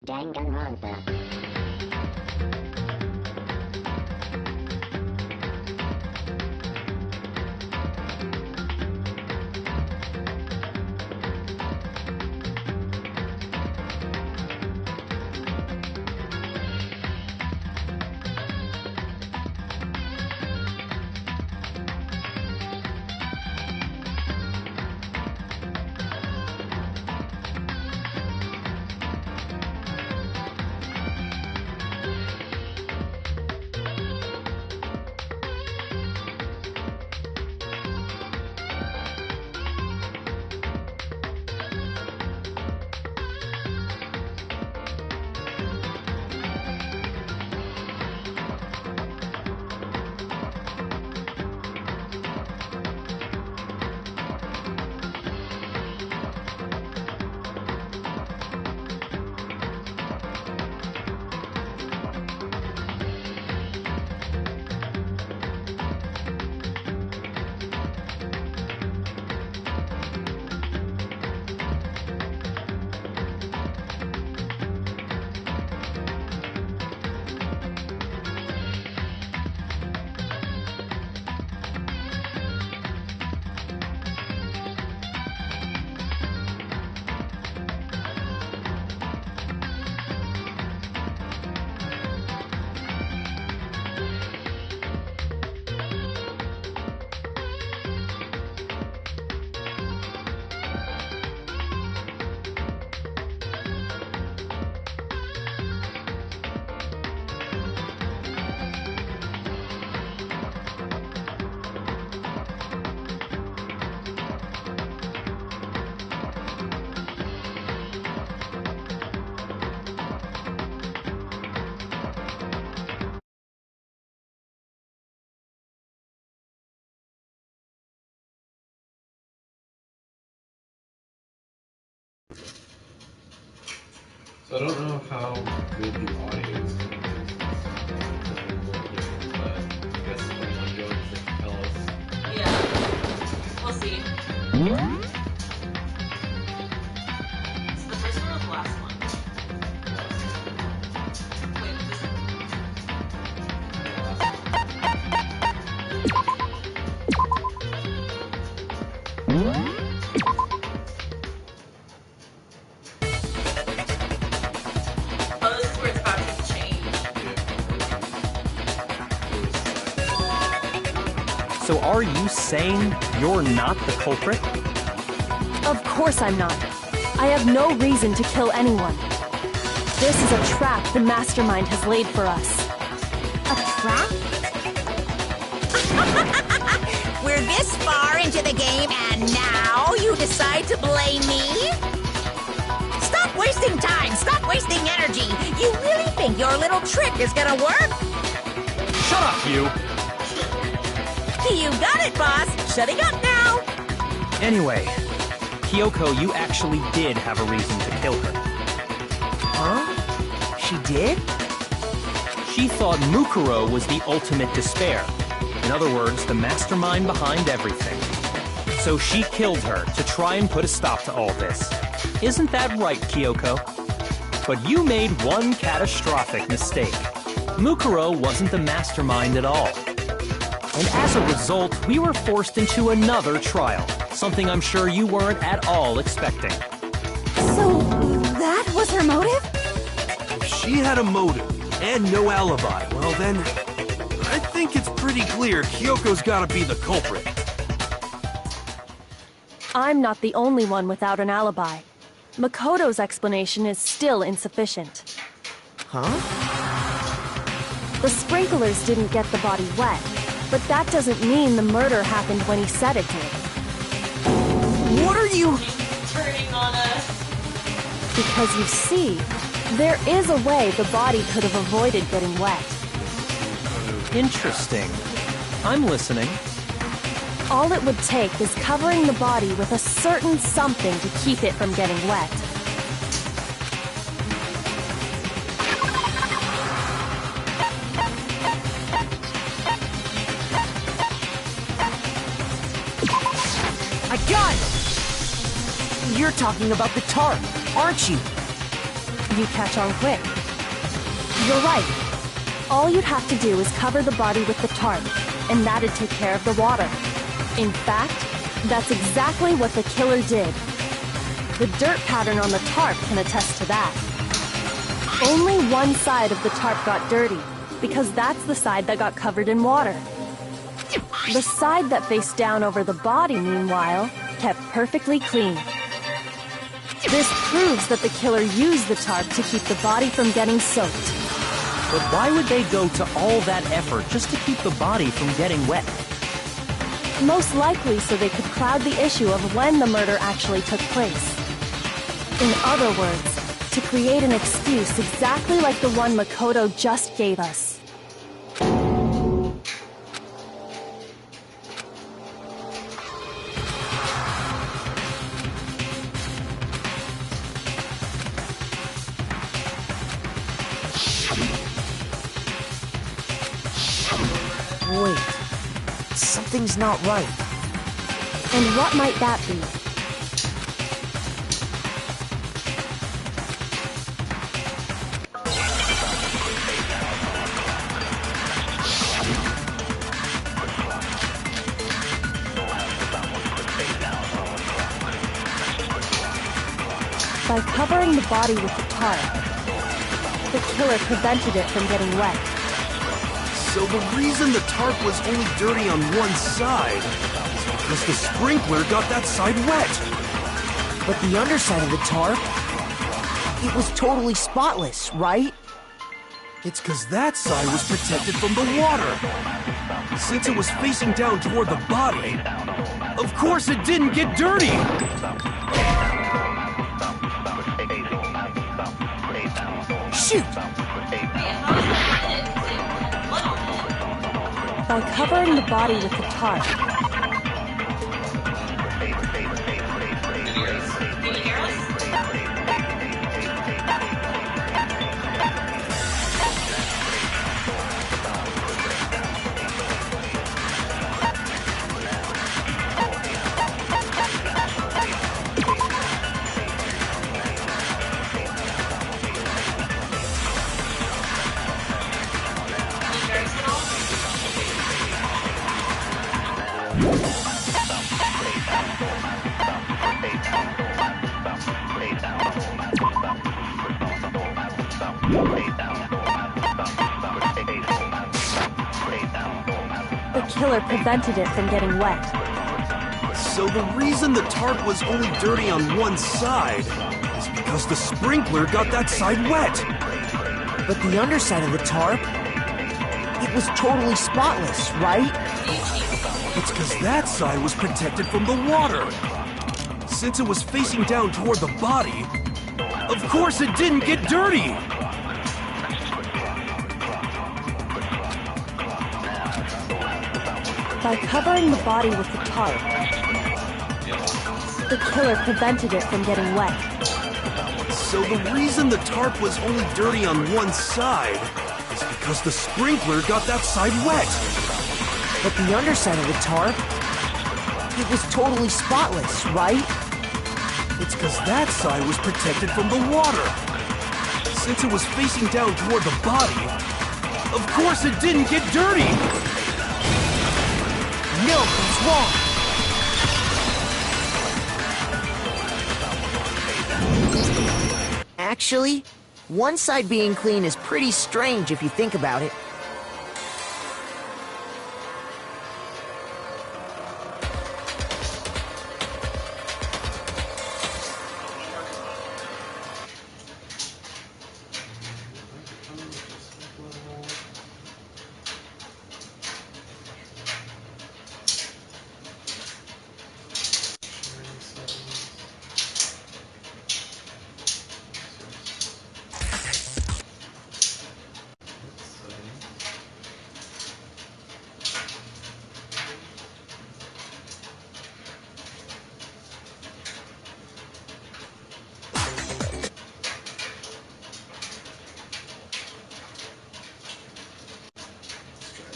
Danganronpa. So I don't know how good the audio is going to be, but I guess if anyone goes, they can tell us. Yeah, we'll see. So the first one or the last one? Wait, oh, this is where it's about to change. So are you saying you're not the culprit? Of course I'm not. I have no reason to kill anyone. This is a trap the mastermind has laid for us. A trap? We're this far into the game and now you decide to blame me? Stop wasting time! Stop wasting energy! You really think your little trick is gonna work? Shut up, you! You got it, boss! Shutting up now! Anyway, Kyoko, you actually did have a reason to kill her. Huh? She did? She thought Mukuro was the ultimate despair. In other words, the mastermind behind everything. So she killed her to try and put a stop to all this. Isn't that right, Kyoko? But you made one catastrophic mistake. Mukuro wasn't the mastermind at all. And as a result, we were forced into another trial, something I'm sure you weren't at all expecting. So, that was her motive? If she had a motive and no alibi, well then, I think it's pretty clear Kyoko's gotta be the culprit. I'm not the only one without an alibi. Makoto's explanation is still insufficient. Huh? The sprinklers didn't get the body wet, but that doesn't mean the murder happened when he said it did. What are you... Turning on us. Because you see, there is a way the body could have avoided getting wet. Interesting. I'm listening. All it would take is covering the body with a certain something to keep it from getting wet. I got it! You're talking about the tarp, aren't you? You catch on quick. You're right. All you'd have to do is cover the body with the tarp, and that'd take care of the water. In fact, that's exactly what the killer did. The dirt pattern on the tarp can attest to that. Only one side of the tarp got dirty, because that's the side that got covered in water. The side that faced down over the body, meanwhile, kept perfectly clean. This proves that the killer used the tarp to keep the body from getting soaked. But why would they go to all that effort just to keep the body from getting wet? Most likely so they could cloud the issue of when the murder actually took place. In other words, to create an excuse exactly like the one Makoto just gave us. Wait, something's not right. And what might that be? By covering the body with the tarp, the killer prevented it from getting wet. So the reason the tarp was only dirty on one side is because the sprinkler got that side wet. But the underside of the tarp, it was totally spotless, right? It's because that side was protected from the water. Since it was facing down toward the body, of course it didn't get dirty. Shoot! By covering the body with the tarp, Can you hear us? Can you hear us at all? the killer prevented it from getting wet. So the reason the tarp was only dirty on one side is because the sprinkler got that side wet. But the underside of the tarp, it was totally spotless, right? It's because that side was protected from the water. Since it was facing down toward the body, of course it didn't get dirty. By covering the body with the tarp, the killer prevented it from getting wet. So the reason the tarp was only dirty on one side is because the sprinkler got that side wet. But the underside of the tarp, it was totally spotless, right? It's because that side was protected from the water. Since it was facing down toward the body, of course it didn't get dirty. No, it's wrong. Actually, one side being clean is pretty strange if you think about it.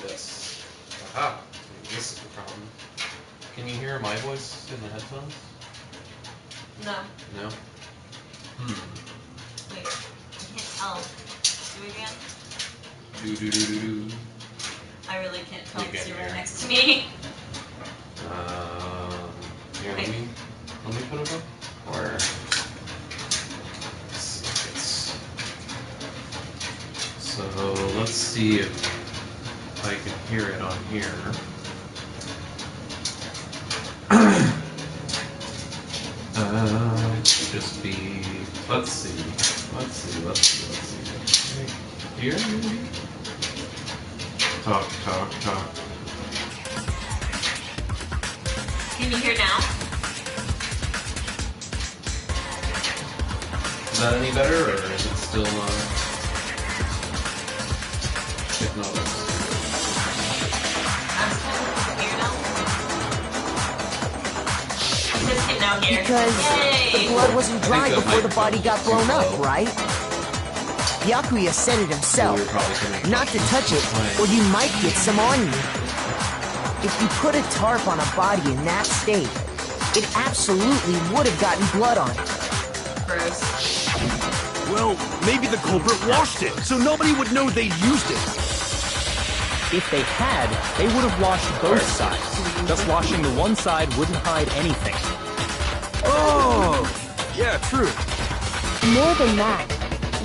This. Aha! This is the problem. Can you hear my voice in the headphones? No. No? Wait. Oh. Do it again? Do. I really can't tell You because can't you're right hear. next to me. Here, let me put it up. Or so let's see if I can hear it on here. Just be. Let's see. Here, maybe. Talk. Can you hear now? Is that any better, or is it still not? If not, I'm supposed to hear now? Just can now hear. Because Yay! the blood wasn't dry that before the might body be got too blown up, low. right? Byakuya said it himself. We're probably gonna Not to touch it, or you might get some on you. If you put a tarp on a body in that state, it absolutely would have gotten blood on it. Gross. Well, maybe the culprit washed it, so nobody would know they'd used it. If they had, they would have washed both sides. Just washing the one side wouldn't hide anything. Oh, yeah, true. More than that,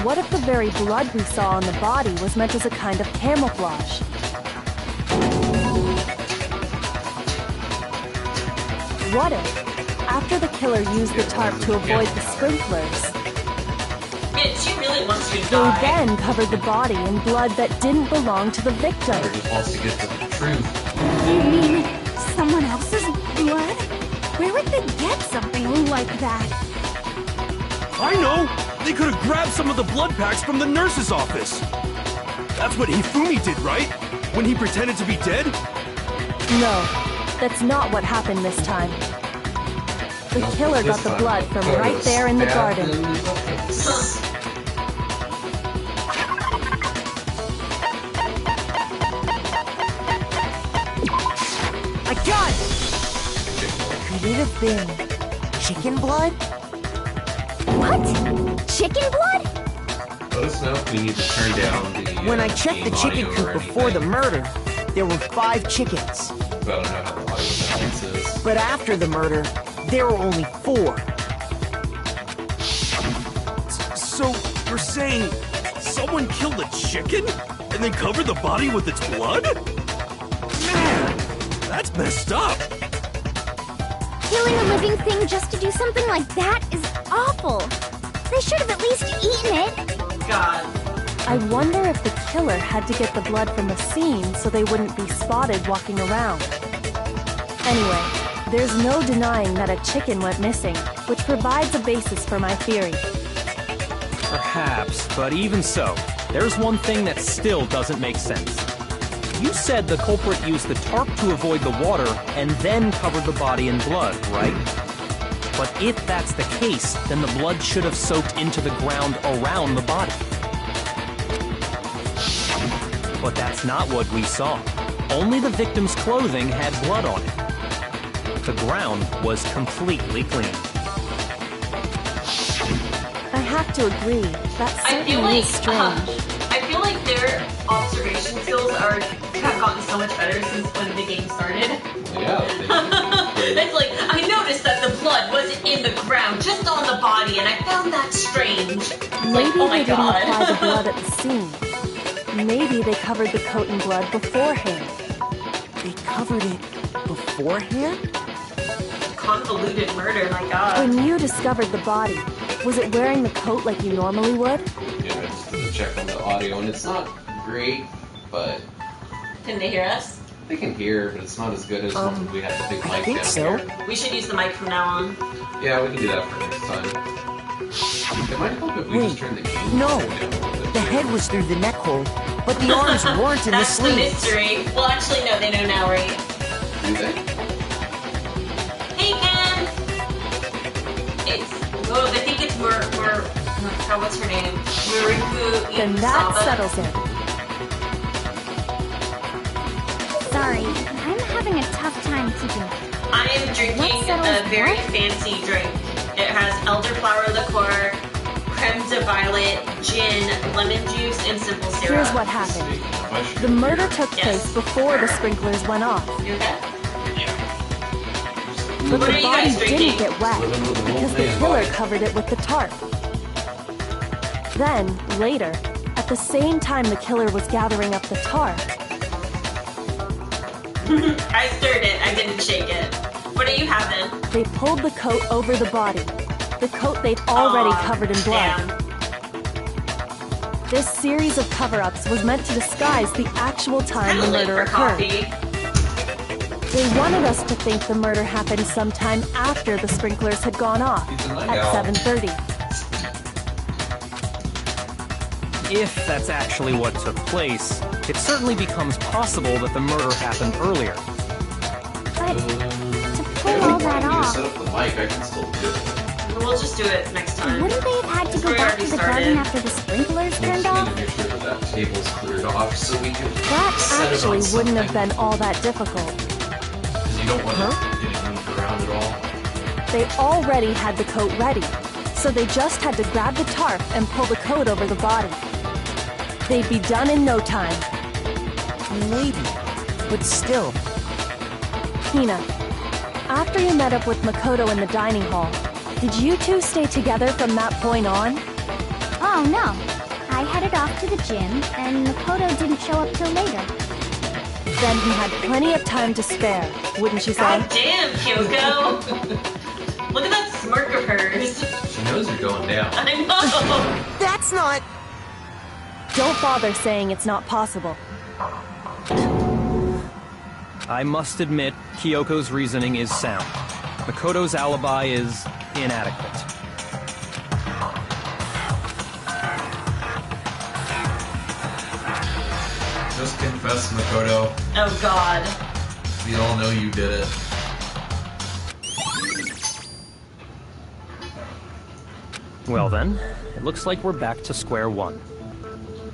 what if the very blood we saw on the body was meant as a kind of camouflage? What if, after the killer used the tarp to avoid the sprinklers, Bitch, she really wants you to they die. then covered the body in blood that didn't belong to the victim? Or just wants to get to the truth. You mean someone else's blood? Where would they get something like that? I know! They could have grabbed some of the blood packs from the nurse's office. That's what Hifumi did, right? When he pretended to be dead? No, that's not what happened this time. The killer got the blood from right there in the garden. I got it! Could it have been chicken blood? What? Chicken blood? Let us know if we need to turn down the. When I checked the game chicken audio coop or before the anything. murder, there were 5 chickens. But I don't know how the audio balance is. But after the murder, there were only 4. So, you're saying someone killed a chicken and then covered the body with its blood? Man, that's messed up. Killing a living thing just to do something like that is awful. They should have at least eaten it. God. I wonder if the killer had to get the blood from the scene so they wouldn't be spotted walking around. Anyway, there's no denying that a chicken went missing, which provides a basis for my theory. Perhaps, but even so, there's one thing that still doesn't make sense. You said the culprit used the tarp to avoid the water and then covered the body in blood, right? But if that's the case, then the blood should have soaked into the ground around the body. But that's not what we saw. Only the victim's clothing had blood on it. The ground was completely clean. I have to agree, that I feel certainly like is strange. I feel like their observation skills have gotten so much better since when the game started. Yeah. It's like I noticed that the blood wasn't in the ground, just on the body, and I found that strange. It's Maybe like, oh my they didn't god. apply the blood at the scene. Maybe they covered the coat in blood beforehand. They covered it beforehand? Convoluted murder, my god. When you discovered the body, was it wearing the coat like you normally would? Yeah, I just did a check on the audio, and it's not great, but Can they hear us? they can hear, but it's not as good as when we had the big I mic think down so. here. We should use the mic from now on. Yeah, we can do that for next time. It might help if we just Wait, turn the game no. down a little bit. The head was through the neck hole, but the arms weren't in the That's the sleeves. mystery. Well, actually, no, they know now, right? Do they? Hey, Ken! I think it's what's her name? Muriku Then that Isaba. settles it. Sorry, I'm having a tough time keeping up. I am drinking What settles a very what? fancy drink. It has elderflower liqueur, creme de violet, gin, lemon juice, and simple syrup. Here's what happened. The murder took place before the sprinklers went off. You okay? But What are the you body guys drinking? didn't get wet because the killer covered it with the tarp. Then, later, at the same time the killer was gathering up the tarp, I stirred it. I didn't shake it. What are you having? they pulled the coat over the body. The coat they'd already Aw, covered in blood. damn. This series of cover-ups was meant to disguise the actual time Kinda the late murder for occurred. coffee. They wanted us to think the murder happened sometime after the sprinklers had gone off, at 7:30. If that's actually what took place, it certainly becomes possible that the murder happened earlier. But to pull all that off, Set up the mic, I can still do it. We'll just do it next time. wouldn't they have had to go We back already to the started. garden after the sprinklers We turned just off? need to make sure that that table's cleared off so we can That set it actually on wouldn't have something. been all that difficult. Because you don't want it getting moved around at all. They already had the coat ready, so they just had to grab the tarp and pull the coat over the body. They'd be done in no time. Maybe. But still. Hina, after you met up with Makoto in the dining hall, did you two stay together from that point on? Oh no. I headed off to the gym, and Makoto didn't show up till later. Then he had plenty of time to spare, wouldn't you say? God damn, Kyoko! Look at that smirk of hers. She knows you're going down. I know. That's not... Don't bother saying it's not possible. I must admit, Kyoko's reasoning is sound. Makoto's alibi is inadequate. Just confess, Makoto. Oh God. We all know you did it. Well then, it looks like we're back to square one.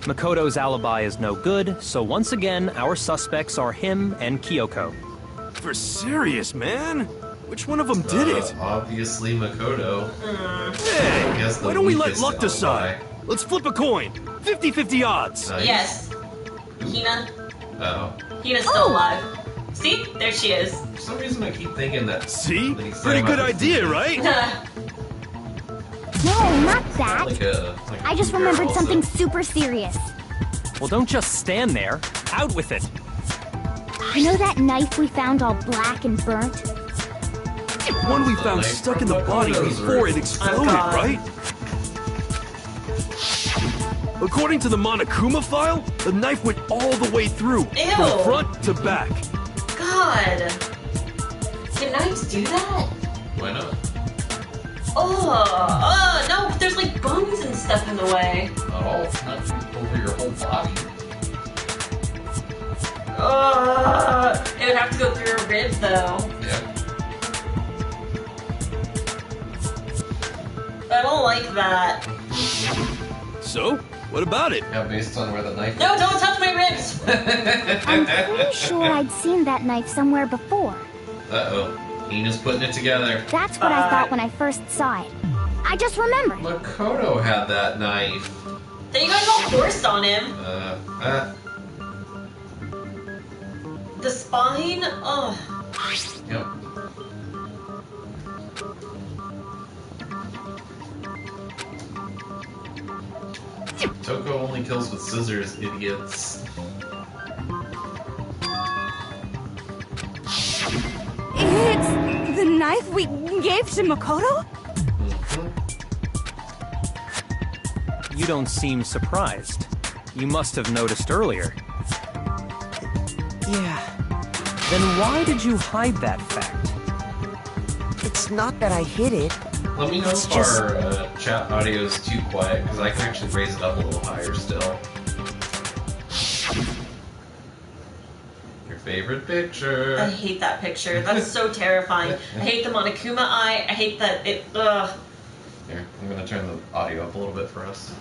Makoto's alibi is no good, so once again, our suspects are him and Kyoko. For serious, man? Which one of them did it? Obviously, Makoto. Hey, Guess the why don't we let weakest luck alibi. decide? Let's flip a coin. 50-50 odds. Nice. Yes. Hina. Oh. Hina's still alive. See? There she is. For some reason, I keep thinking that. See? that he's Pretty talking good about the idea, right? No, not that. Like a I just girl remembered also. something super serious. Well, don't just stand there. Out with it. You know that knife we found all black and burnt? One we found knife stuck from in the body Makoto's before it roof. exploded, God. right? According to the Monokuma file, the knife went all the way through, Ew. from front to back. God. Can knives do that? Why not? Oh, no, but there's like bones and stuff in the way. Not all. Not over your whole body. It would have to go through her ribs though. Yeah. I don't like that. So, what about it? Yeah, based on where the knife. No, don't touch my ribs! I'm pretty sure I'd seen that knife somewhere before. Uh-oh. Hina's putting it together. That's what I thought when I first saw it. I just remembered. Makoto had that knife. Then you guys all forced on him. The spine? Oh. Yep. Toko only kills with scissors, idiots. It's the knife we gave to Makoto? You don't seem surprised. You must have noticed earlier. Yeah. Then why did you hide that fact? It's not that I hid it. Let me know It's if just- our chat audio is too quiet, because I can actually raise it up a little higher still. Your favorite picture. I hate that picture. That's so terrifying. I hate the Monokuma eye. I hate that it. Ugh. Here, I'm going to turn the audio up a little bit for us.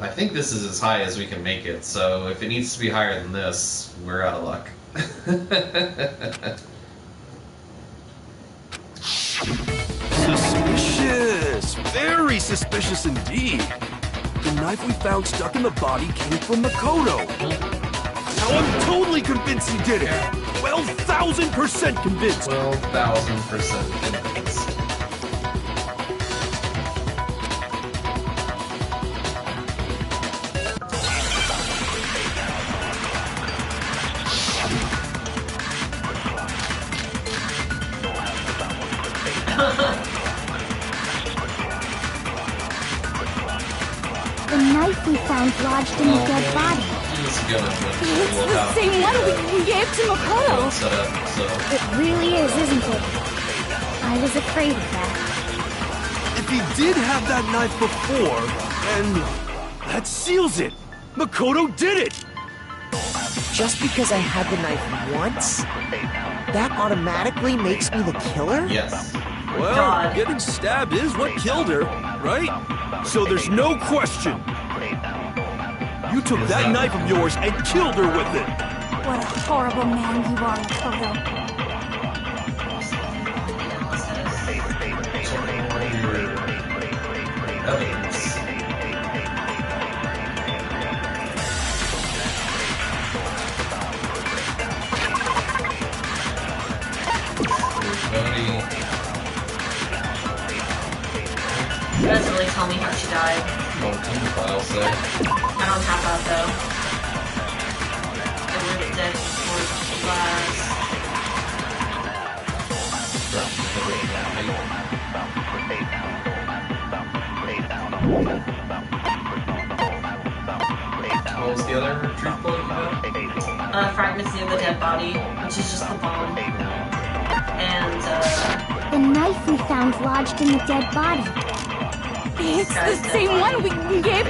I think this is as high as we can make it, so if it needs to be higher than this, we're out of luck. Very suspicious indeed. The knife we found stuck in the body came from Makoto. Now I'm totally convinced he did it. 12,000% convinced. 12,000% convinced. The knife we found lodged in the dead body. It's the same one we gave to Makoto. Set up, so. It really is, isn't it? I was afraid of that. If he did have that knife before, then that seals it. Makoto did it. Just because I had the knife once, that automatically makes me the killer? Yes. Well, God. getting stabbed is what killed her, right? So there's no question. You took that knife of yours and killed her with it. What a horrible man you are, Makoto. Evidence. It doesn't really tell me how she died. I'll say. I don't have that though. It was dead before last. What was the other truth bullet you got? Fragments near the dead body, which is just the bone. And, The knife we found lodged in the dead body. It's the same one we gave.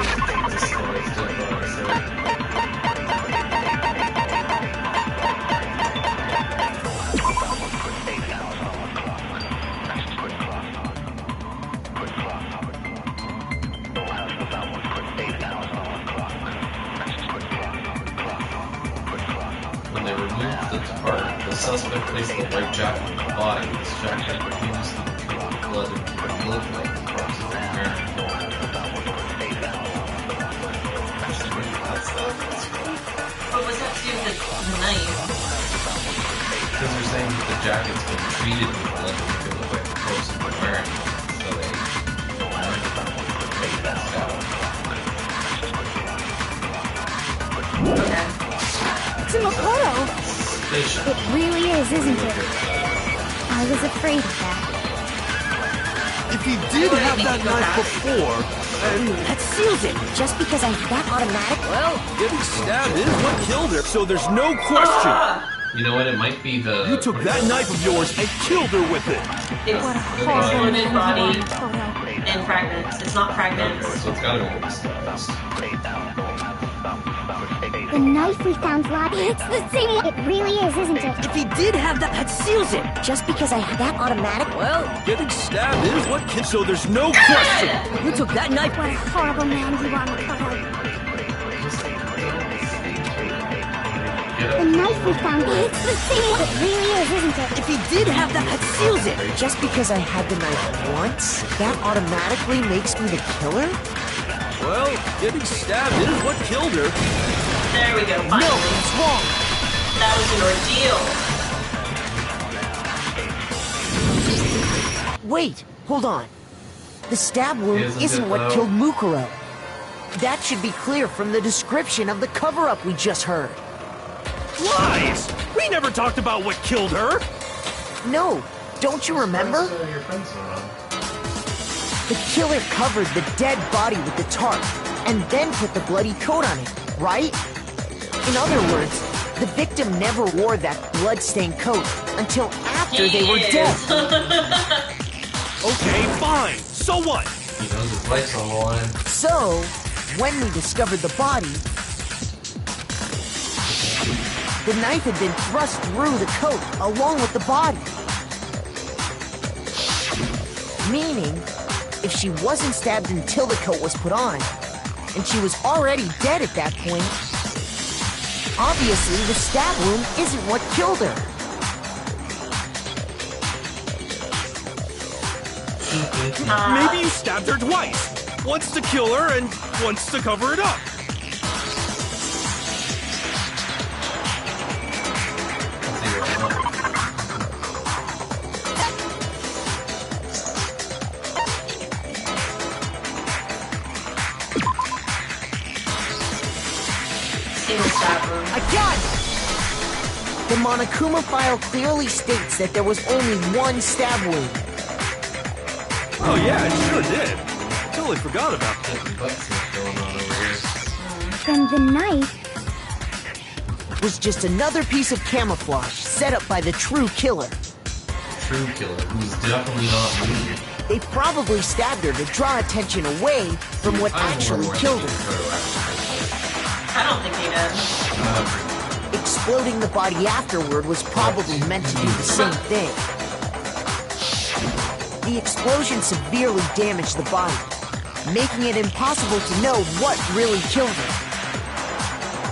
When they removed the tarp, the suspect placed the white jacket on the body. This jacket refused to treat the blood and looked like the corpse of the parent. what was that to do with the knife? Because they're saying that the jacket's been treated with blood to make it look like the corpse of the parent. So they take that out. Okay. To Makoto. Suspicious. It really is, isn't it? I was afraid of that. If he did have that knife before, then That seals it. Just because I had that automatic. well, getting stabbed is what killed her. So there's no question. You know what? It might be the. You took that knife of yours and killed her with it. It's What a the horrible dead man body you are, Makoto. and fragments. It's not fragments. So it's gotta be disguised. The knife we found lodged. It's the same one. It really is, isn't it? If he did have that seals it. Just because I had that automatic. Well, Getting stabbed is what killed. So there's no question. you took that knife. What a horrible man you are, Makoto. The knife we found. It's the same one. It really is, isn't it? If he did have that seals it. Just because I had the knife once, that automatically makes me the killer? Well, getting stabbed is what killed her. There we go. No, Finally. it's wrong. That was an ordeal. Wait, hold on. The stab wound Isn't isn't it, what though? killed Mukuro. That should be clear from the description of the cover-up we just heard. Lies! We never talked about what killed her. No, don't you remember? Your friends are on. The killer covered the dead body with the tarp and then put the bloody coat on it, right? In other words, the victim never wore that blood-stained coat until after they were dead. Okay, fine. So what? He knows his life's on the line. So, when we discovered the body, the knife had been thrust through the coat along with the body. Meaning, if she wasn't stabbed until the coat was put on, and she was already dead at that point, obviously the stab wound isn't what killed her. Maybe you stabbed her twice. Once to kill her and once to cover it up. I got it! The Monokuma file clearly states that there was only one stab wound. Oh yeah, it sure did. I totally forgot about that. Then the knife... Was just another piece of camouflage set up by the true killer. True killer, who's definitely not me. They probably stabbed her to draw attention away from what actually killed her. I don't think they did. Exploding the body afterward was probably meant to do the same thing. The explosion severely damaged the body, making it impossible to know what really killed her.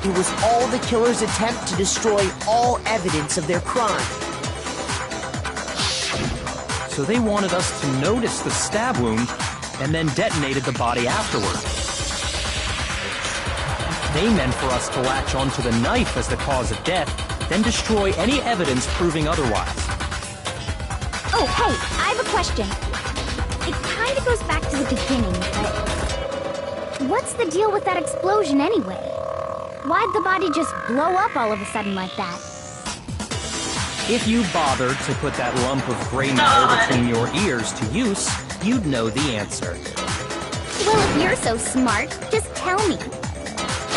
It was all the killer's attempt to destroy all evidence of their crime. So they wanted us to notice the stab wound and then detonated the body afterward. They meant for us to latch onto the knife as the cause of death, then destroy any evidence proving otherwise. Oh, hey, I have a question. It kind of goes back to the beginning, but... What's the deal with that explosion anyway? Why'd the body just blow up all of a sudden like that? If you bothered to put that lump of gray matter between your ears to use, you'd know the answer. Well, if you're so smart, just tell me.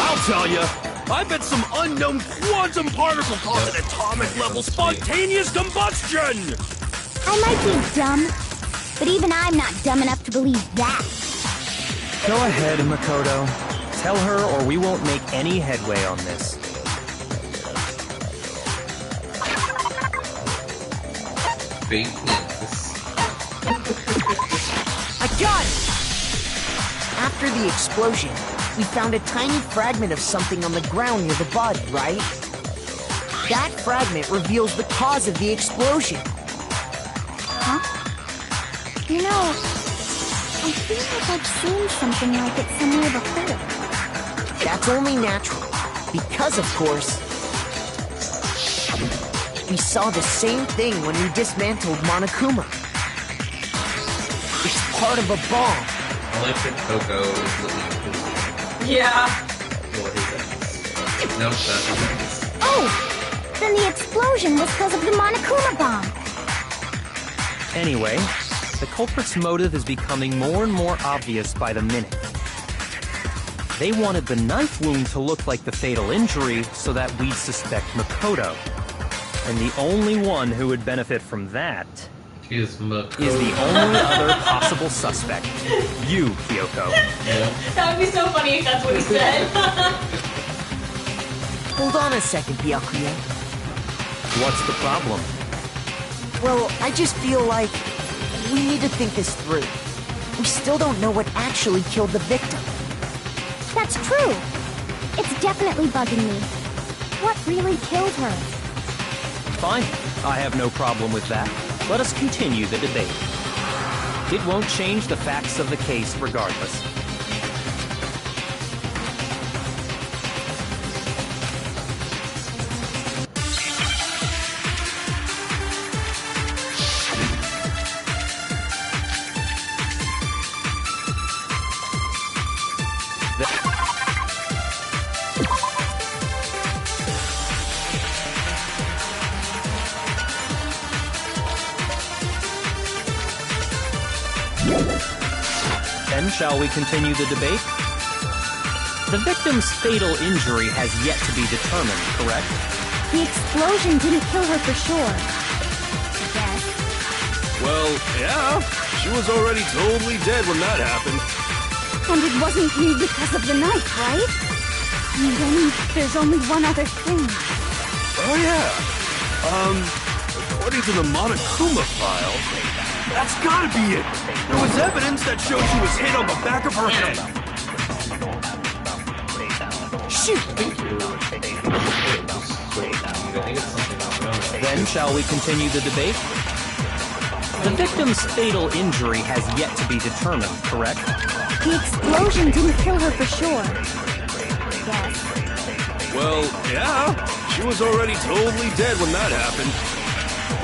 I'll tell you. I bet some unknown quantum particle caused an atomic level spontaneous combustion! I might be dumb, but even I'm not dumb enough to believe that. Go ahead, Makoto. Tell her or we won't make any headway on this. Fake news. I got it! After the explosion, we found a tiny fragment of something on the ground near the body, right? That fragment reveals the cause of the explosion. Huh? You know, I feel like I've seen something like it somewhere before. That's only natural, because of course, we saw the same thing when we dismantled Monokuma. It's part of a bomb. Electric Coco is looking at his Yeah. for his ass. No, that's his ass. Oh! Then the explosion was because of the Monokuma bomb. Anyway, the culprit's motive is becoming more and more obvious by the minute. They wanted the knife wound to look like the fatal injury so that we'd suspect Makoto. And the only one who would benefit from that Is Makoto. is the only other possible suspect. You, Kyoko. Yeah. That would be so funny if that's what he said. Hold on a second, Byakuya. What's the problem? Well, I just feel like we need to think this through. We still don't know what actually killed the victim. That's true. It's definitely bugging me. What really killed her? Fine. I have no problem with that. Let us continue the debate. It won't change the facts of the case regardless. Then shall we continue the debate? The victim's fatal injury has yet to be determined, correct? The explosion didn't kill her for sure. I guess. Well, yeah. She was already totally dead when that happened. And it wasn't me because of the knife, right? And then there's only one other thing. Oh, yeah. According to the Monokuma file, that's gotta be it. There was evidence that showed she was hit on the back of her head. Shoot! I think it's something else. Then shall we continue the debate? The victim's fatal injury has yet to be determined, correct? The explosion didn't kill her for sure. Yes. Well, yeah. She was already totally dead when that happened.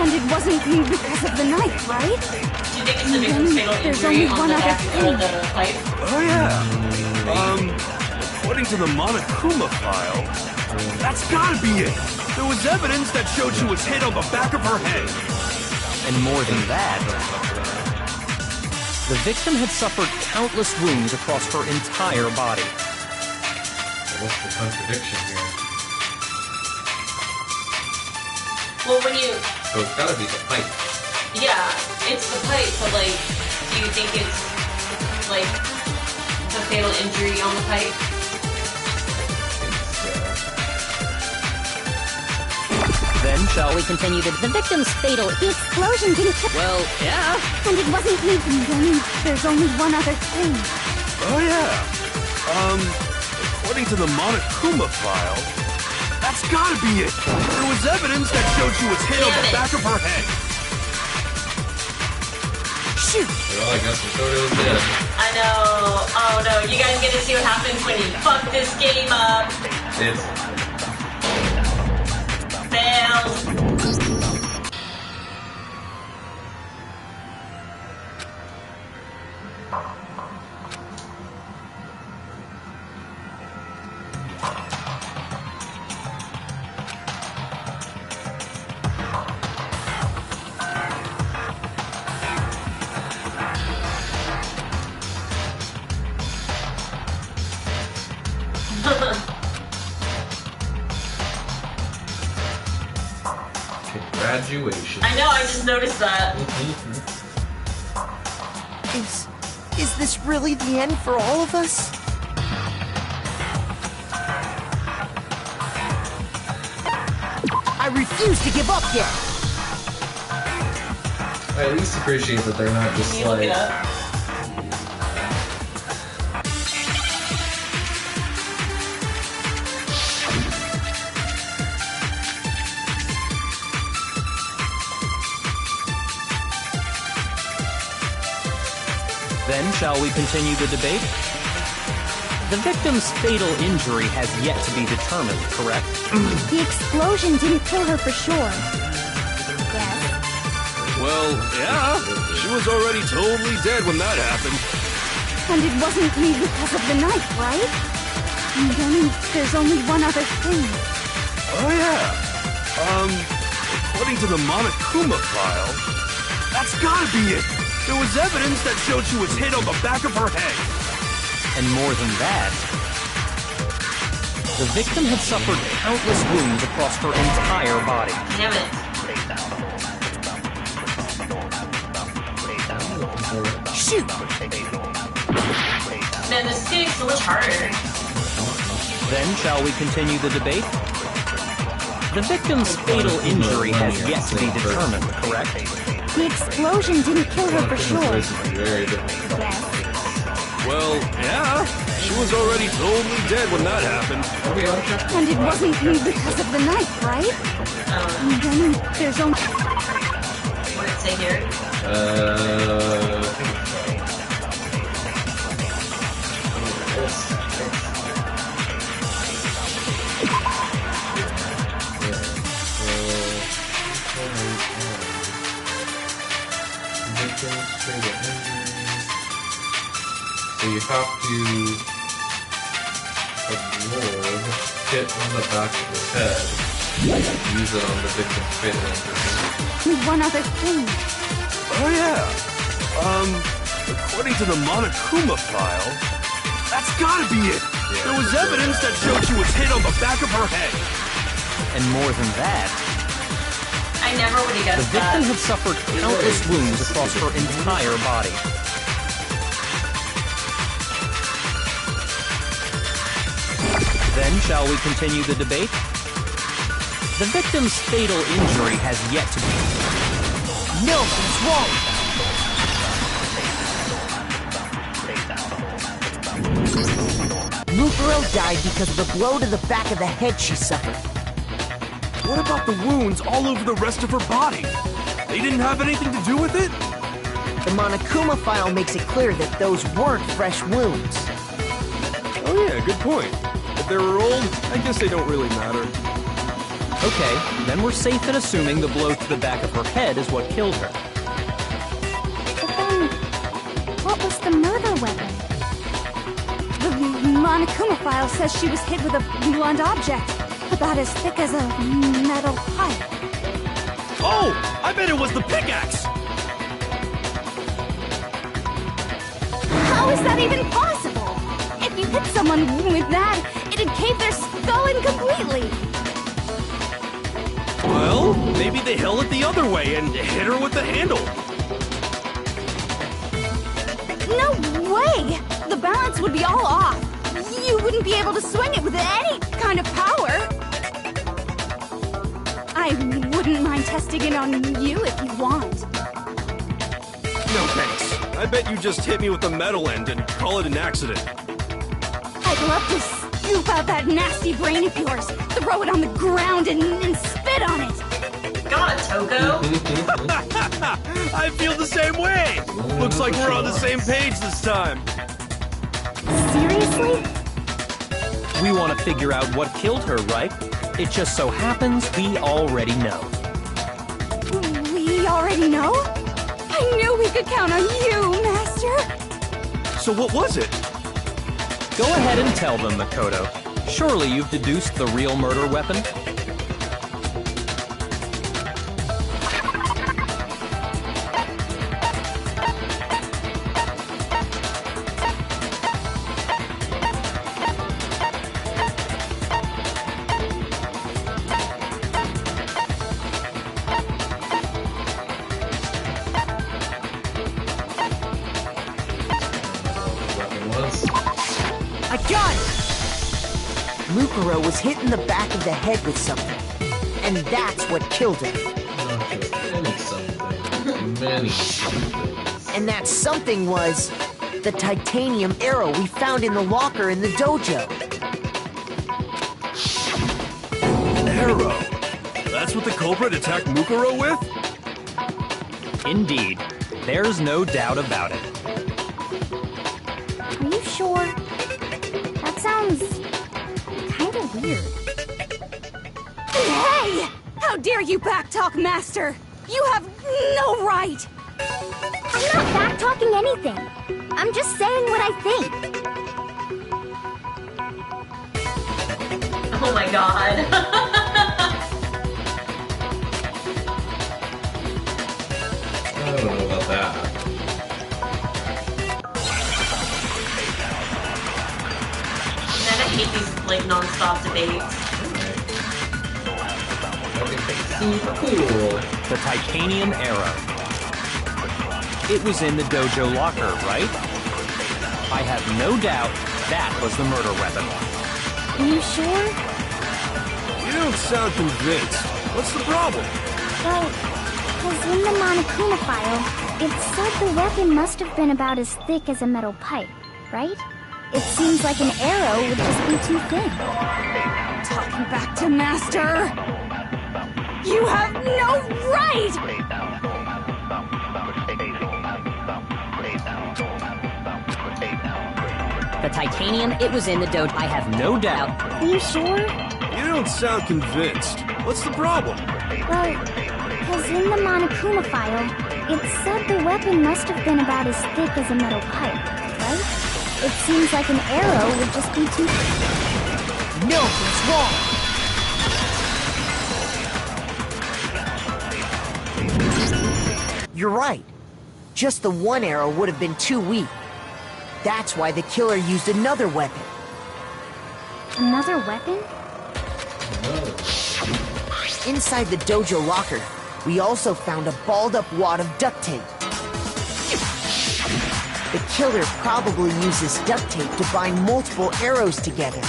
And it wasn't because of the knife, right? Do you think it's the victim's fatal There's injury only on one the other back thing. of the pipe? Oh, yeah. According to the Monokuma file, that's gotta be it. There was evidence that showed she was hit on the back of her head. And more than that, the victim had suffered countless wounds across her entire body. What's the contradiction here? Well, when you... So it's gotta be the pipe. Yeah, it's the pipe, but, like, do you think it's, like, the fatal injury on the pipe? Then shall we Continue the victim's fatal. The explosion didn't kill. Well, yeah. And it wasn't me. There's only one other thing. Oh, yeah. According to the Monokuma file, that's gotta be it. There was evidence that showed she was hit on the back of her head. Shoot! Well, I guess the Kodo is dead. I know. Oh, no. You guys get to see what happens when you fuck this game up. It's Fails. graduation. I know, I just noticed that. Is this really the end for all of us? I refuse to give up yet! I at least appreciate that they're not just Can you look like... it up? Then shall we continue the debate? The victim's fatal injury has yet to be determined, correct? The explosion didn't kill her for sure. Yes. Well, yeah. She was already totally dead when that happened. And it wasn't me because of the knife, right? And then there's only one other thing. Oh, yeah. According to the Monokuma file, that's gotta be it. There was evidence that showed she was hit on the back of her head. And more than that, the victim had suffered countless wounds across her entire body. Damn it. Shoot! Man, this is getting so much harder. Then shall we continue the debate? The victim's fatal injury has yet to be determined, correct? The explosion didn't kill her for sure. Very different. Yes. Well, yeah. She was already totally dead when that happened. And it wasn't me because of the knife, right? And then there's only... What did it say here? So you have to avoid hit on the back of the head and use it on the victim's fatal injury. one other thing. Oh, yeah. According to the Monokuma file, that's gotta be it. There was evidence that showed she was hit on the back of her head. And more than that, I never would have the guessed that. victim had suffered countless wounds across her entire body. Then shall we continue the debate? The victim's fatal injury has yet to be... No, he's wrong! Mukuro died because of the blow to the back of the head she suffered. What about the wounds all over the rest of her body? They didn't have anything to do with it? The Monokuma file makes it clear that those weren't fresh wounds. Oh yeah, good point. If they were old, I guess they don't really matter. Okay, then we're safe in assuming the blow to the back of her head is what killed her. But then, what was the murder weapon? The Monokuma file says she was hit with a blunt object, about as thick as a metal pipe. Oh! I bet it was the pickaxe! How is that even possible? If you hit someone with that, it'd cave their skull in completely. Well, maybe they held it the other way and hit her with the handle. No way! The balance would be all off. You wouldn't be able to swing it with any kind of power. I wouldn't mind testing it on you if you want. No thanks. I bet you just hit me with the metal end and call it an accident. I'd love to scoop out that nasty brain of yours, throw it on the ground and spit on it. Got it, Toko. I feel the same way. Looks like we're on the same page this time. Seriously? We want to figure out what killed her, right? It just so happens we already know. We already know? I knew we could count on you, Master. So what was it? Go ahead and tell them, Makoto. Surely you've deduced the real murder weapon? I got it! Mukuro was hit in the back of the head with something. And that's what killed her. Not just any something. Many somethings. And that something was the titanium arrow we found in the locker in the dojo. Arrow. That's what the culprit attacked Mukuro with? Indeed. There's no doubt about it. Are you sure? That sounds kind of weird. Hey! How dare you backtalk, Master? You have no right! I'm not back-talking anything. I'm just saying what I think. Oh my god. I don't know about that. Man, I hate these like non-stop debates. Super cool. The titanium arrow. It was in the dojo locker, right? I have no doubt that was the murder weapon. Are you sure? You don't sound convinced. What's the problem? Well, because in the Monokuma file, it said the weapon must have been about as thick as a metal pipe, right? It seems like an arrow would just be too thin. Talking back to Master! You have no right! The titanium, it was in the dojo. I have no doubt. Are you sure? You don't sound convinced. What's the problem? Well, because in the Monokuma file, it said the weapon must have been about as thick as a metal pipe, right? It seems like an arrow would just be too thin. No, it's wrong! You're right. Just the one arrow would have been too weak. That's why the killer used another weapon. Another weapon? Inside the dojo locker, we also found a balled-up wad of duct tape. The killer probably uses duct tape to bind multiple arrows together.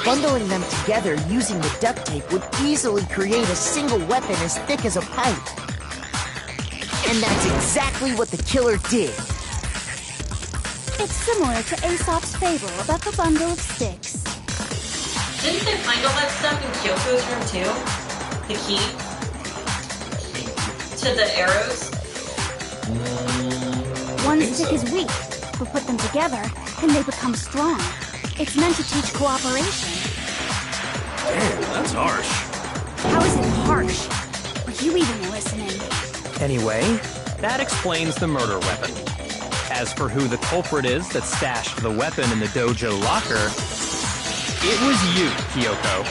Bundling them together using the duct tape would easily create a single weapon as thick as a pipe. And that's exactly what the killer did. It's similar to Aesop's fable about the bundle of sticks. Didn't they find all that stuff in Kyoko's room too? The key? To the arrows? One stick is weak, but put them together and they become strong. It's meant to teach cooperation. Damn, that's harsh. How is it harsh? Are you even listening? Anyway, that explains the murder weapon. As for who the culprit is that stashed the weapon in the dojo locker, it was you, Kyoko.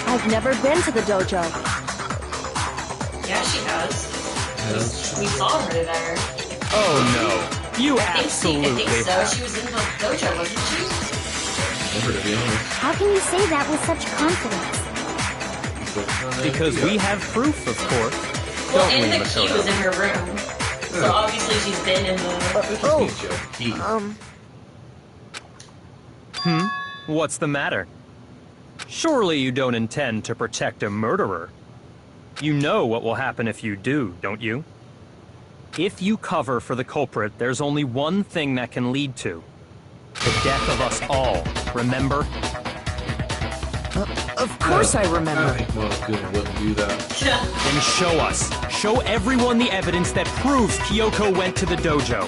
I've never been to the dojo. Yeah, she has. We saw her there. Oh no, you I absolutely think so. have. She was in the dojo, wasn't she? Never, to be honest. How can you say that with such confidence? Because we have proof, of course. Well, Don't we, and the key was Makoto? in her room. So obviously she's been in the... What's the matter? Surely you don't intend to protect a murderer. You know what will happen if you do, don't you? If you cover for the culprit, there's only one thing that can lead to the death of us all, remember? Of course I remember. I think most people wouldn't do that. Then show us. Show everyone the evidence that proves Kyoko went to the dojo.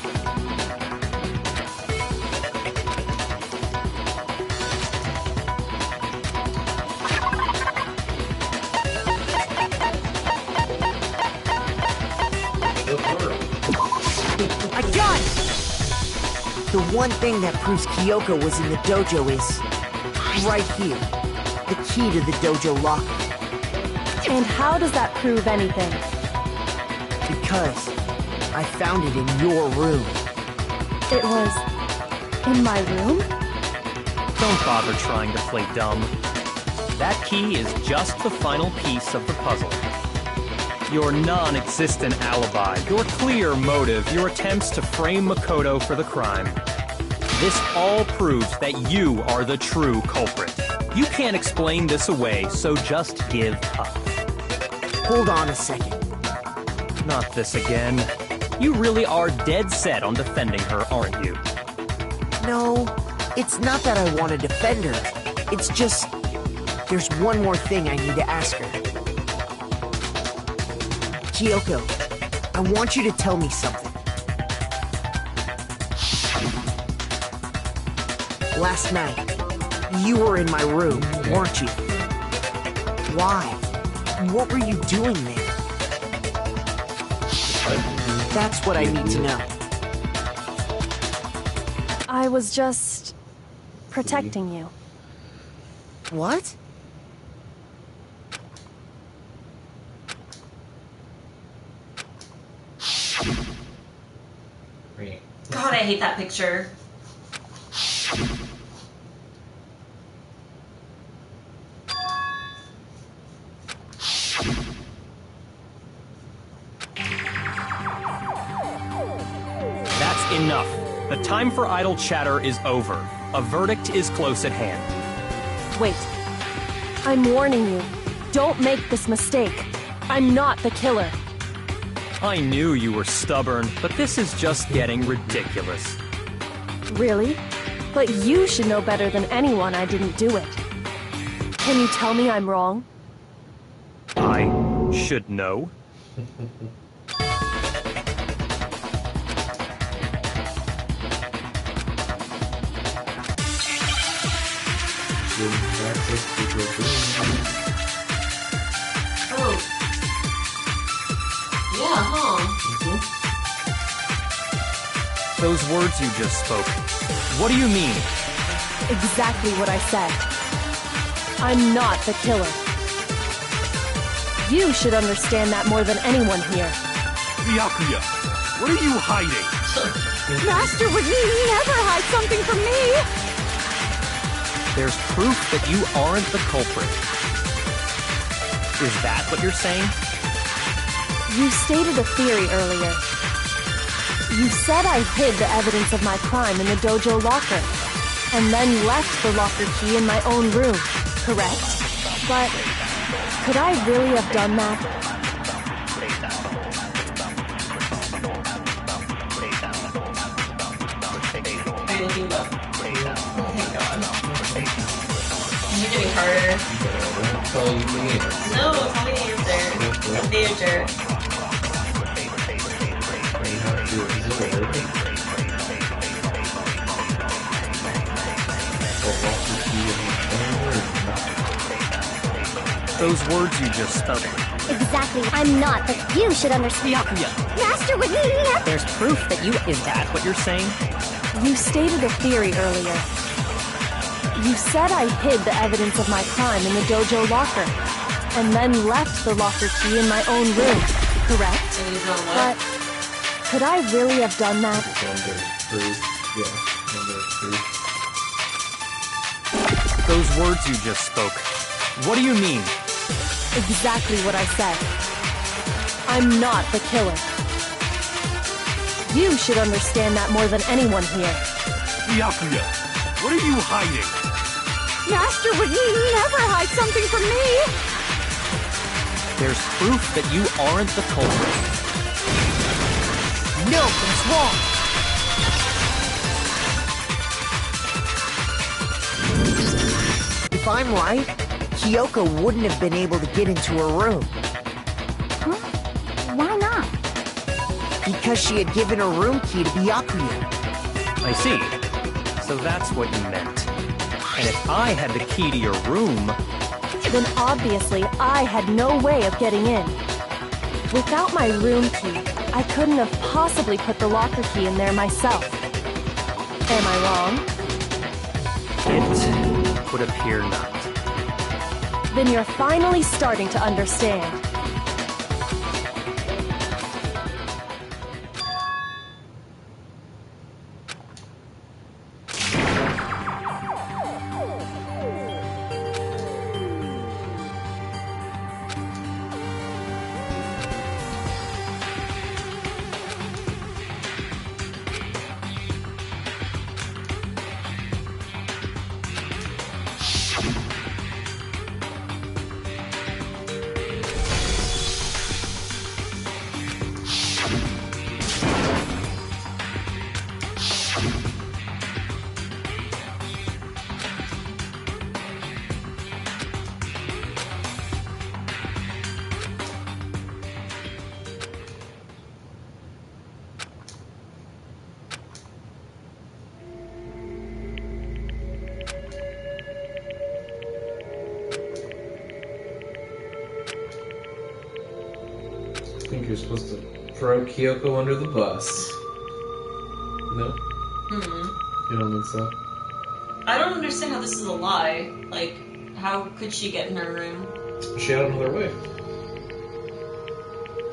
I got it! The one thing that proves Kyoko was in the dojo is right here. The key to the dojo locker. And how does that prove anything? Because I found it in your room. It was in my room? Don't bother trying to play dumb. That key is just the final piece of the puzzle. Your non-existent alibi, your clear motive, your attempts to frame Makoto for the crime. This all proves that you are the true culprit. You can't explain this away, so just give up. Hold on a second. Not this again. You really are dead set on defending her, aren't you? No, it's not that I want to defend her. It's just, there's one more thing I need to ask her. Kyoko, I want you to tell me something. Last night, you were in my room, weren't you? Why? What were you doing there? That's what I need to know. I was just protecting you. What? God, I hate that picture. That's enough. The time for idle chatter is over. A verdict is close at hand. Wait. I'm warning you. Don't make this mistake. I'm not the killer. I knew you were stubborn, but this is just getting ridiculous. Really? But you should know better than anyone I didn't do it. Can you tell me I'm wrong? I should know. Oh. Yeah, huh? Those words you just spoke, what do you mean? Exactly what I said. I'm not the killer. You should understand that more than anyone here. Byakuya, what are you hiding? Master would never hide something from me! There's proof that you aren't the culprit. Is that what you're saying? You stated a theory earlier. You said I hid the evidence of my crime in the dojo locker, and then left the locker key in my own room, correct? But could I really have done that? Are you looking up? Oh my god. This is getting harder. Tell you the answer. No, tell me the answer. Don't be a jerk. You have to do it. Those words you just spoke. Exactly, I'm not, but you should understand. Byakuya, Master would never... There's proof that you... is that what you're saying? You stated a theory earlier. You said I hid the evidence of my crime in the dojo locker, and then left the locker key in my own room, correct? And he's on But what? could I really have done that? Those words you just spoke. What do you mean? Exactly what I said. I'm not the killer. You should understand that more than anyone here. Byakuya, what are you hiding? Master would never hide something from me! There's proof that you aren't the culprit. No, that's wrong. If I'm right, Kyoko wouldn't have been able to get into her room. Huh? Why not? Because she had given her room key to Byakuya. I see. So that's what you meant. And if I had the key to your room... Then obviously I had no way of getting in. Without my room key, I couldn't have possibly put the locker key in there myself. Am I wrong? It would appear not. Then you're finally starting to understand. I think you're supposed to throw Kyoko under the bus. No? You don't think so? I don't understand how this is a lie. Like, how could she get in her room? She had another way.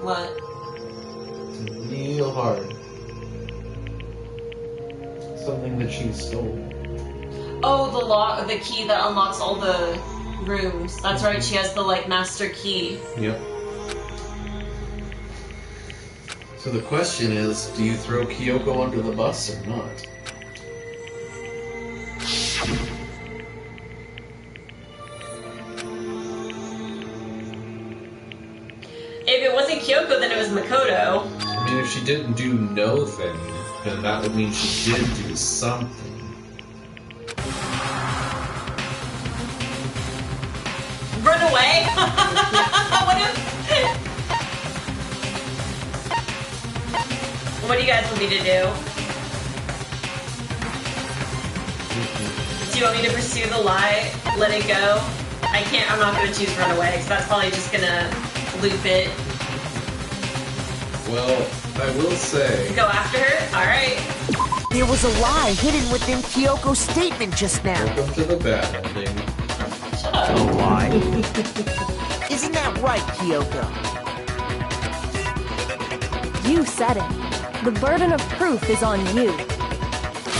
What? It's real hard. Something that she stole. Oh, the key that unlocks all the rooms. That's right, she has the, like, master key. Yep. So the question is, do you throw Kyoko under the bus or not? If it wasn't Kyoko, then it was Makoto. I mean, if she didn't do no thing, then that would mean she did do something. Run away? What if... What do you guys want me to do? Do you want me to pursue the lie? Let it go? I'm not gonna choose run away, because that's probably just gonna loop it. Well, I will say... Go after her? Alright. There was a lie hidden within Kyoko's statement just now. Welcome to the bad ending. Shut up. A lie? Isn't that right, Kyoko? You said it. The burden of proof is on you.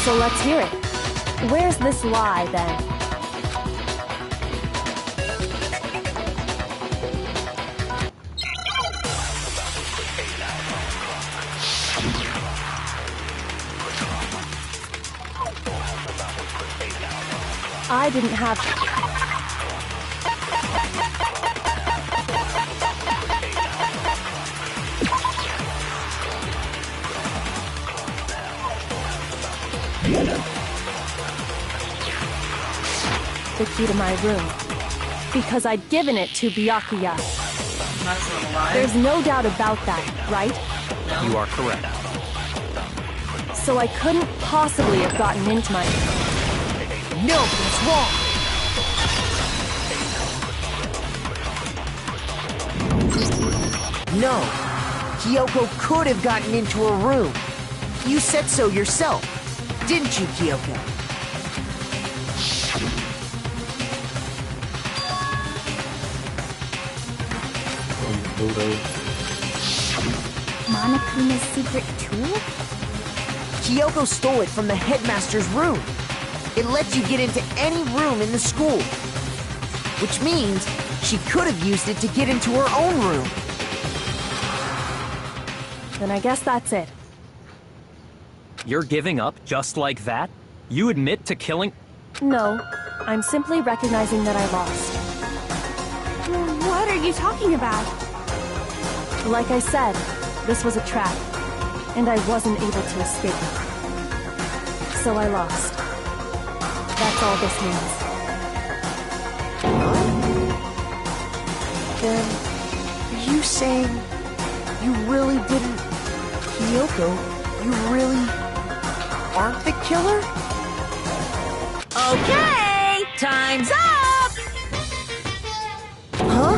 So let's hear it. Where's this lie, then? I didn't have... the key to my room. Because I'd given it to Byakuya. That's not a lie. There's no doubt about that, right? You are correct. So I couldn't possibly have gotten into my... No, that's wrong. No. Kyoko could have gotten into her room. You said so yourself, didn't you, Kyoko? Monokuma's secret tool? Kyoko stole it from the headmaster's room. It lets you get into any room in the school. Which means she could have used it to get into her own room. Then I guess that's it. You're giving up just like that? You admit to killing... No, I'm simply recognizing that I lost. What are you talking about? Like I said, this was a trap, and I wasn't able to escape. So I lost. That's all this means. Then, are you saying you really didn't... Kyoko, you really aren't the killer? Okay, time's up! Huh?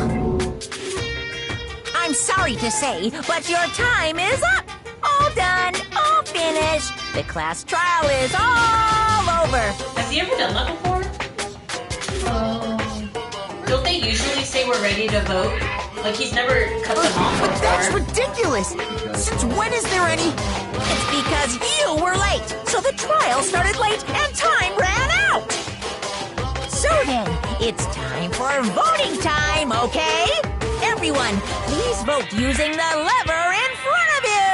I'm sorry to say, but your time is up! All done, all finished. The class trial is all over. Has he ever done that before? Don't they usually say we're ready to vote? Like, he's never cut them off But that's before. ridiculous! Since when is there any... It's because you were late, so the trial started late and time ran out. So then, it's time for voting time, okay? Everyone, please vote using the lever in front of you!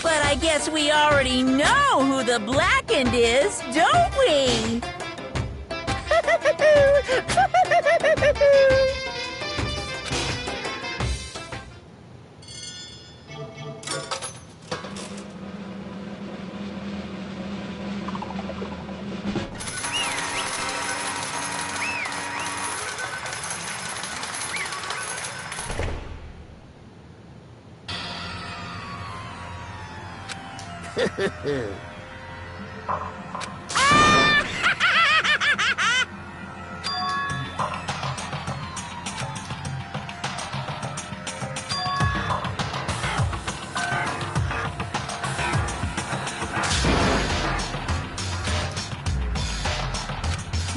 But I guess we already know who the blackened is, don't we?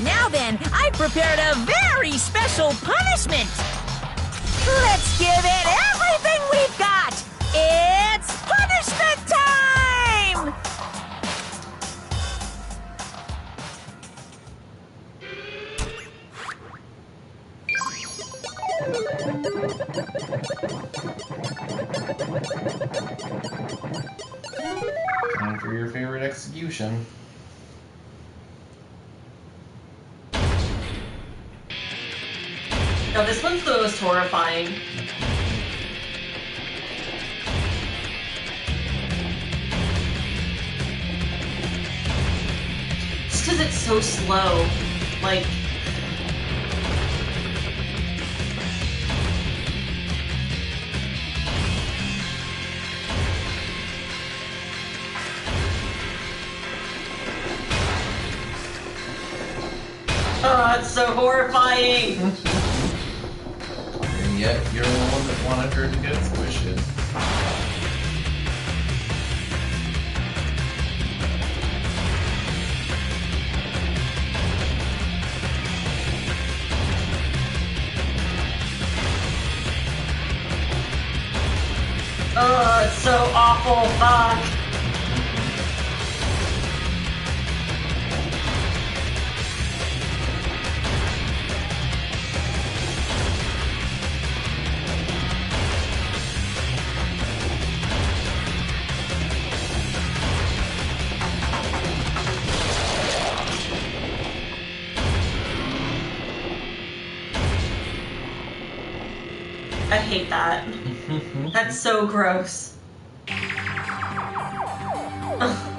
Now then, I've prepared a very special punishment. Let's give it everything we've got. It's punishment time! Time for your favorite execution. No, this one's the most horrifying. Just because it's so slow. Like... Oh, it's so horrifying! And yet, you're the one that wanted her to get its wishes. Oh, it's so awful, fuck! I hate that. That's so gross. Ugh.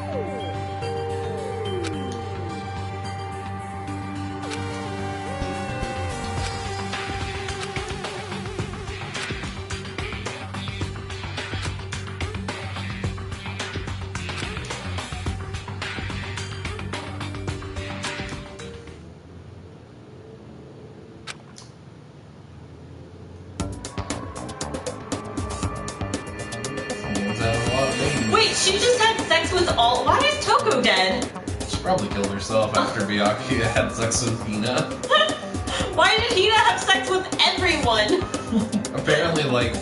Wait, she just had sex with all. Why is Toko dead? She probably killed herself after Byakuya had sex with Hina. Why did Hina have sex with everyone? Apparently, like,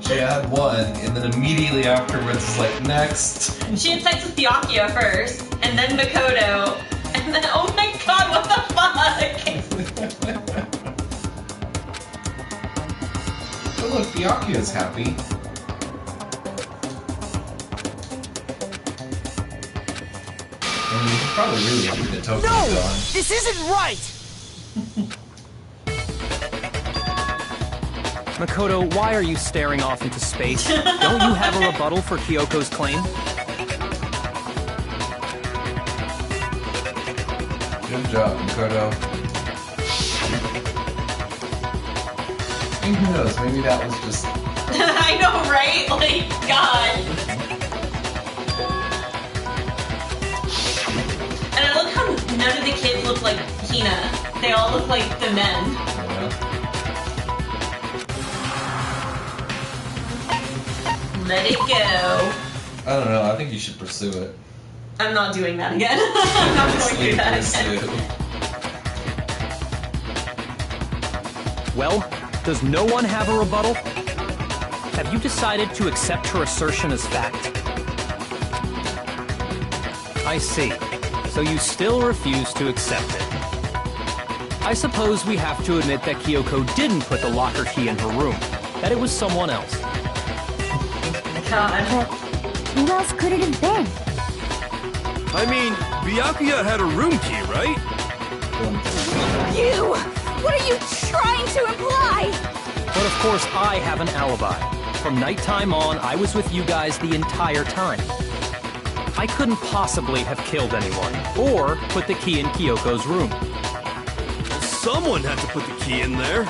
she had one, and then immediately afterwards it's like, next. She had sex with Byakuya first, and then Makoto, and then, oh my god, what the fuck? But look, Byakuya's happy. I mean, he's probably really happy that Toko's No! gone. This isn't right! Makoto, why are you staring off into space? Don't you have a rebuttal for Kyoko's claim? Good job, Makoto. And who knows, maybe that was just... I know, right? Like, God. And I look how none of the kids look like Hina. They all look like the men. Let it go. I don't know, I think you should pursue it. I'm not doing that again. I'm not going to do that again. Well, does no one have a rebuttal? Have you decided to accept her assertion as fact? I see. So you still refuse to accept it. I suppose we have to admit that Kyoko didn't put the locker key in her room. That it was someone else. God. But who else could it have been? I mean, Byakuya had a room key, right? You! What are you trying to imply? But of course, I have an alibi. From nighttime on, I was with you guys the entire time. I couldn't possibly have killed anyone, or put the key in Kyoko's room. Someone had to put the key in there.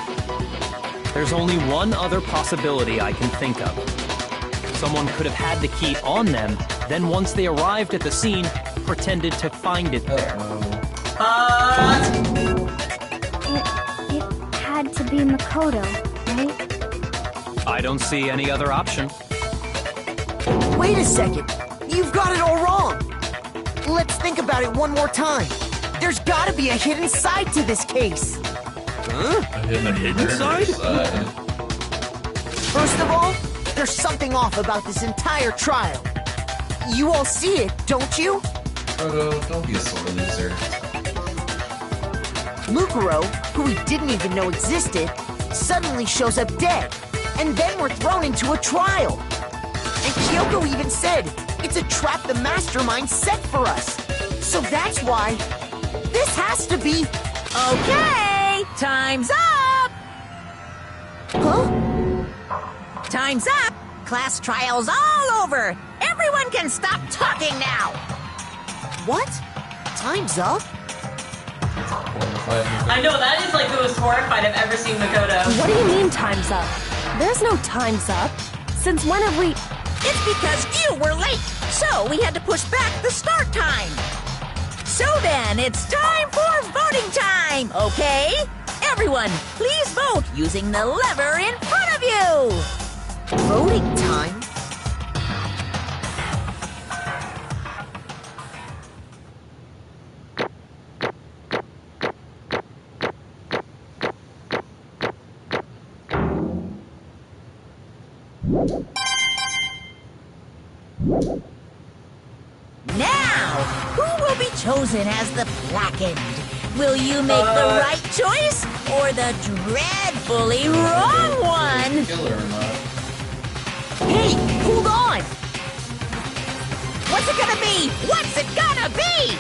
There's only one other possibility I can think of. Someone could have had the key on them, then once they arrived at the scene, pretended to find it there. It had to be Makoto, right? I don't see any other option. Wait a second. You've got it all wrong. Let's think about it one more time. There's gotta be a hidden side to this case. Huh? A hidden side? First of all, there's something off about this entire trial. You all see it, don't you? Makoto, don't be a sore loser. Mukuro, who we didn't even know existed, suddenly shows up dead. And then we're thrown into a trial. And Kyoko even said, it's a trap the mastermind set for us. So that's why this has to be... Okay, time's up! Huh? Time's up! Class trial's all over! Everyone can stop talking now! What? Time's up? I know, that is like the most horrified I've ever seen Makoto. What do you mean time's up? There's no time's up. Since when have we... It's because you were late, so we had to push back the start time. So then, it's time for voting time, okay? Everyone, please vote using the lever in front of you! Voting time? Now, who will be chosen as the blackened? Will you make the right choice or the dreadfully wrong one? Kill her or not. Hey, hold on! What's it gonna be? What's it gonna be?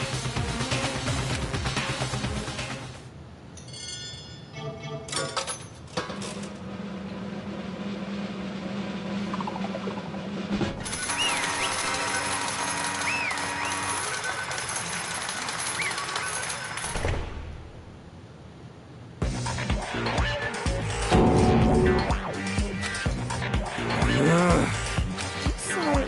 Sorry.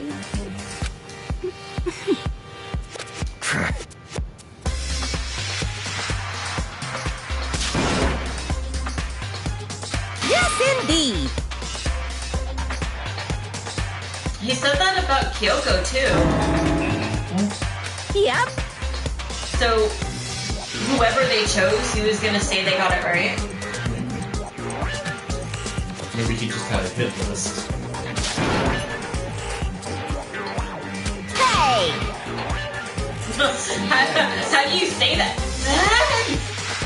about Kyoko, too. Yep. So, whoever they chose, he was gonna say they got it right. Maybe he just had a hit list. Hey! How do you say that? I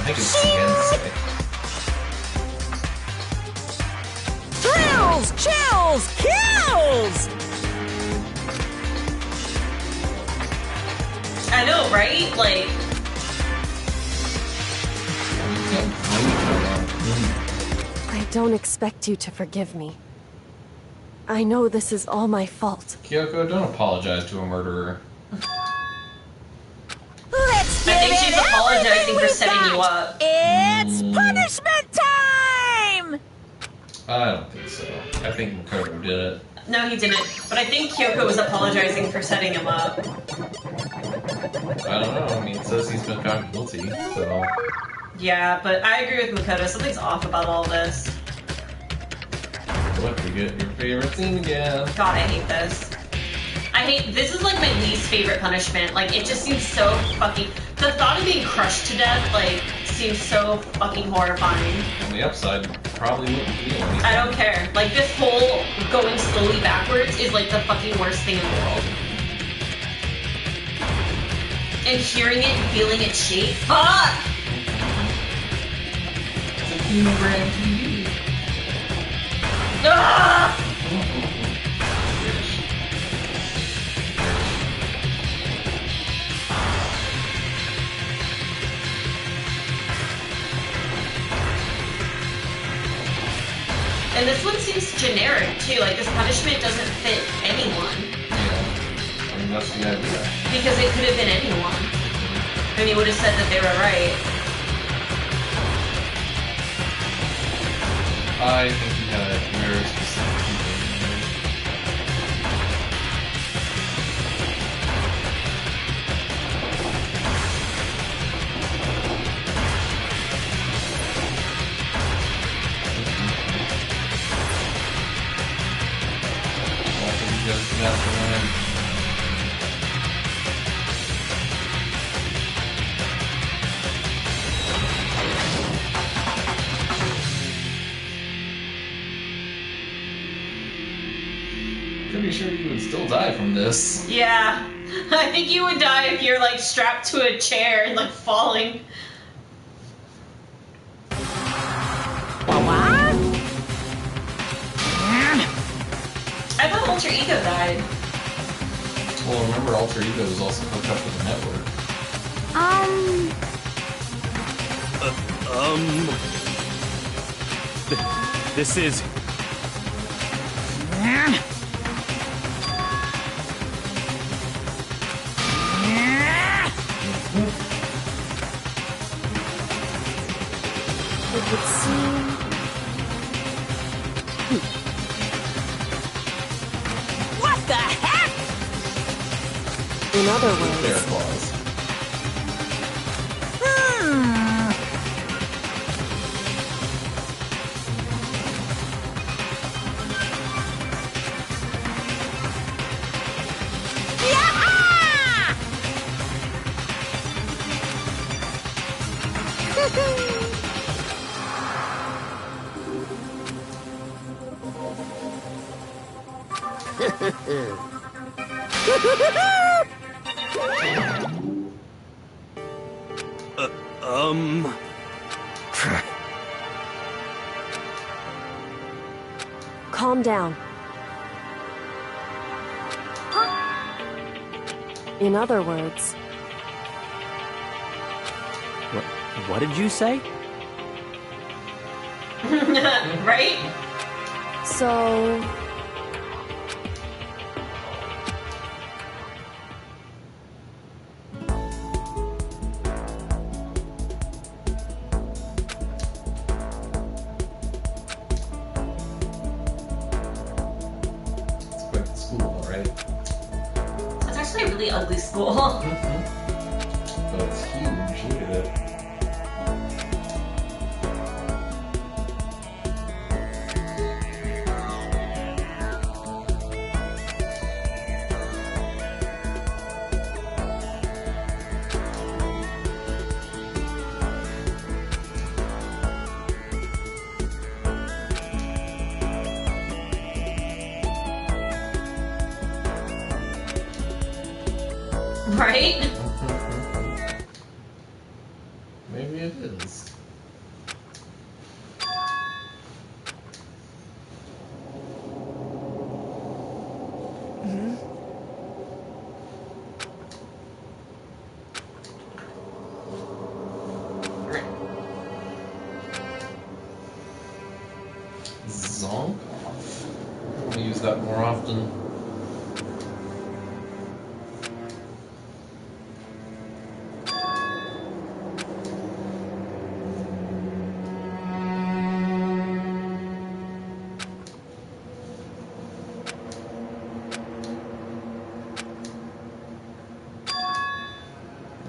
think it's Sensei. Thrills, chills, kills! I know, right? Like, I don't expect you to forgive me. I know this is all my fault. Kyoko, don't apologize to a murderer. Let's give I think she's it apologizing everything for we've setting got. you up. It's punishment time! I don't think so. I think Makoto did it. No, he didn't. But I think Kyoko was apologizing for setting him up. I don't know. I mean, it says he's been found guilty, so... Yeah, but I agree with Makoto. Something's off about all this. What, you get your favorite scene again? God, I hate this. This is like my least favorite punishment. Like, it just seems so fucking... The thought of being crushed to death, like, seems so fucking horrifying. On the upside, you probably wouldn't feel anything. I don't care. Like, this whole going slowly backwards is like the fucking worst thing in the world. And hearing it and feeling it shake. Fuck! Ah! And this one seems generic too, like this punishment doesn't fit anyone. Yeah. I mean, that's the idea. Because it could have been anyone. And he would have said that they were right. I think he had a very specific people in mind. I think he goes to Mastermind. Pretty sure you would still die from this. Yeah. I think you would die if you're like strapped to a chair and like falling. I thought Alter Ego died. Well, remember, Alter Ego was also hooked up with the network. This is... It would seem... What the heck? In other Their words, claws. calm down. In other words, What did you say? Right? so... It's quite the school, right? It's actually a really ugly school. But it's huge. Look at it. Right? Maybe it is. Zonk off. I want to use that more often.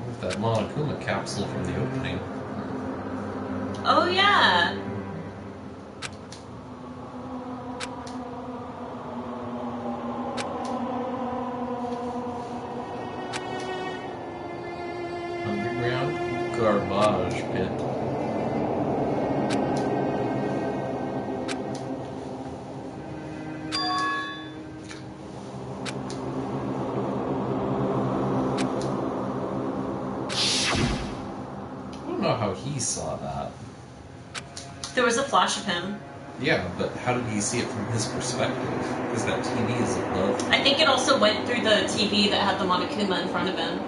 With that Monokuma capsule from the opening. Oh yeah. Underground garbage pit. I don't know how he saw that. There was a flash of him. Yeah, but how did he see it from his perspective? Because that TV is above. I think it also went through the TV that had the Monokuma in front of him.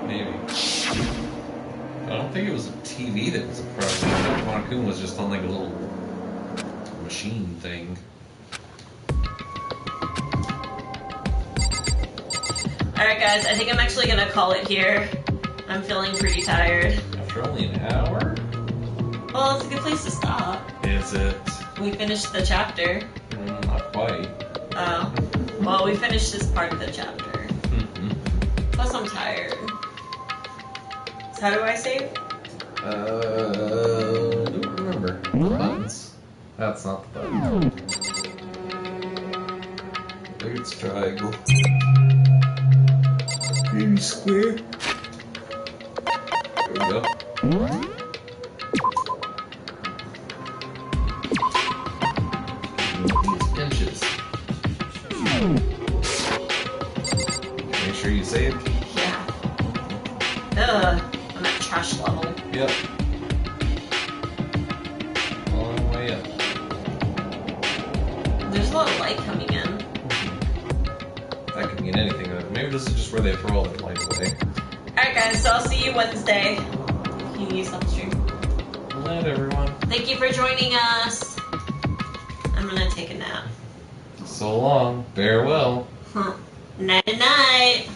Maybe. I don't think it was a TV that was a problem. Monokuma was just on like a little machine thing. Alright guys, I think I'm actually gonna call it here. I'm feeling pretty tired. After only an hour? Well, it's a good place to stop. Is it? We finished the chapter. Not quite. Oh. Well, we finished this part of the chapter. Plus, I'm tired. So how do I save? I don't remember. Buttons? That's not the button. I think it's triangle. Maybe square. There we go. These inches. Make sure you save. Yeah. Ugh. I'm at trash level. Yep. All the way up. There's a lot of light coming in. That could mean anything. Maybe this is just where they throw all their light away. Alright guys, so I'll see you Wednesday. Can you stop the stream? Good night, everyone. Thank you for joining us. I'm gonna take a nap. So long. Farewell. Night night.